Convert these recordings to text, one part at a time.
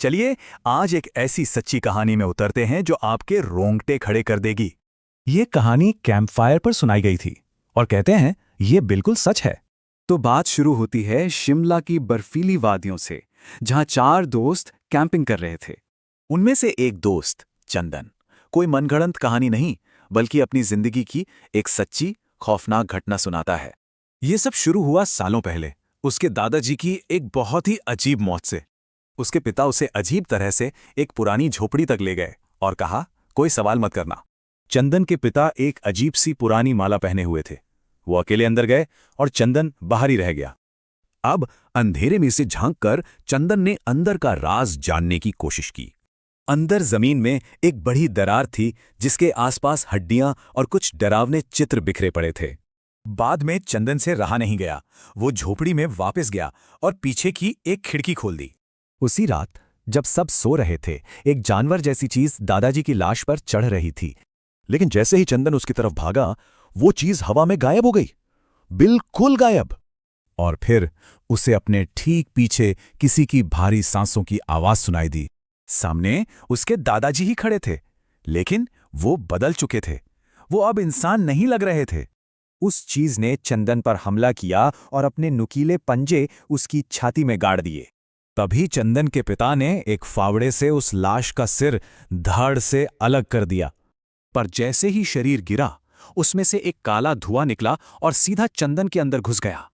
चलिए आज एक ऐसी सच्ची कहानी में उतरते हैं जो आपके रोंगटे खड़े कर देगी। ये कहानी कैंपफायर पर सुनाई गई थी और कहते हैं ये बिल्कुल सच है। तो बात शुरू होती है शिमला की बर्फीली वादियों से, जहां 4 दोस्त कैंपिंग कर रहे थे। उनमें से एक दोस्त चंदन कोई मनगढ़ंत कहानी नहीं बल्कि अपनी जिंदगी की एक सच्ची खौफनाक घटना सुनाता है। ये सब शुरू हुआ सालों पहले उसके दादाजी की एक बहुत ही अजीब मौत से। उसके पिता उसे अजीब तरह से एक पुरानी झोपड़ी तक ले गए और कहा, कोई सवाल मत करना। चंदन के पिता एक अजीब सी पुरानी माला पहने हुए थे। वो अकेले अंदर गए और चंदन बाहर ही रह गया। अब अंधेरे में से झांककर चंदन ने अंदर का राज जानने की कोशिश की। अंदर जमीन में एक बड़ी दरार थी जिसके आसपास हड्डियां और कुछ डरावने चित्र बिखरे पड़े थे। बाद में चंदन से रहा नहीं गया। वो झोपड़ी में वापस गया और पीछे की एक खिड़की खोल दी। उसी रात जब सब सो रहे थे, एक जानवर जैसी चीज दादाजी की लाश पर चढ़ रही थी। लेकिन जैसे ही चंदन उसकी तरफ भागा, वो चीज हवा में गायब हो गई, बिल्कुल गायब। और फिर उसे अपने ठीक पीछे किसी की भारी सांसों की आवाज सुनाई दी। सामने उसके दादाजी ही खड़े थे, लेकिन वो बदल चुके थे। वो अब इंसान नहीं लग रहे थे। उस चीज ने चंदन पर हमला किया और अपने नुकीले पंजे उसकी छाती में गाड़ दिए। तभी चंदन के पिता ने एक फावड़े से उस लाश का सिर धड़ से अलग कर दिया। पर जैसे ही शरीर गिरा, उसमें से एक काला धुआं निकला और सीधा चंदन के अंदर घुस गया।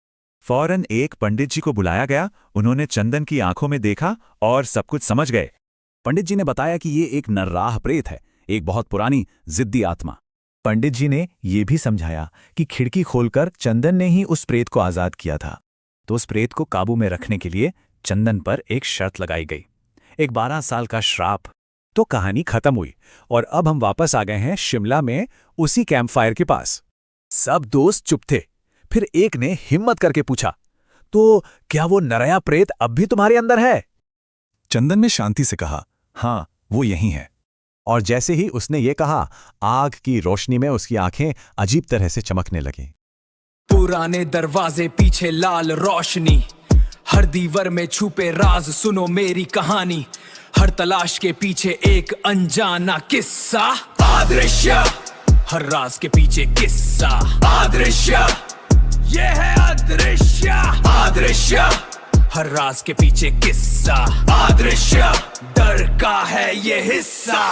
फौरन एक पंडित जी को बुलाया गया। उन्होंने चंदन की आंखों में देखा और सब कुछ समझ गए। पंडित जी ने बताया कि ये एक नर्राह प्रेत है, एक बहुत पुरानी जिद्दी आत्मा। पंडित जी ने यह भी समझाया कि खिड़की खोलकर चंदन ने ही उस प्रेत को आजाद किया था। तो उस प्रेत को काबू में रखने के लिए चंदन पर एक शर्त लगाई गई, एक 12 साल का श्राप। तो कहानी खत्म हुई और अब हम वापस आ गए हैं शिमला में, उसी कैंपफायर के पास। सब दोस्त चुप थे। फिर एक ने हिम्मत करके पूछा, तो क्या वो नरया प्रेत अब भी तुम्हारे अंदर है? चंदन ने शांति से कहा, हाँ, वो यही है। और जैसे ही उसने ये कहा, आग की रोशनी में उसकी आंखें अजीब तरह से चमकने लगीं। पुराने दरवाजे पीछे लाल रोशनी, हर दीवार में छुपे राज, सुनो मेरी कहानी। हर तलाश के पीछे एक अनजाना किस्सा, अदृश्य। हर राज के पीछे किस्सा, अदृश्य। ये है अदृश्य, अदृश्य। हर राज के पीछे किस्सा, अदृश्य। डर का है ये हिस्सा।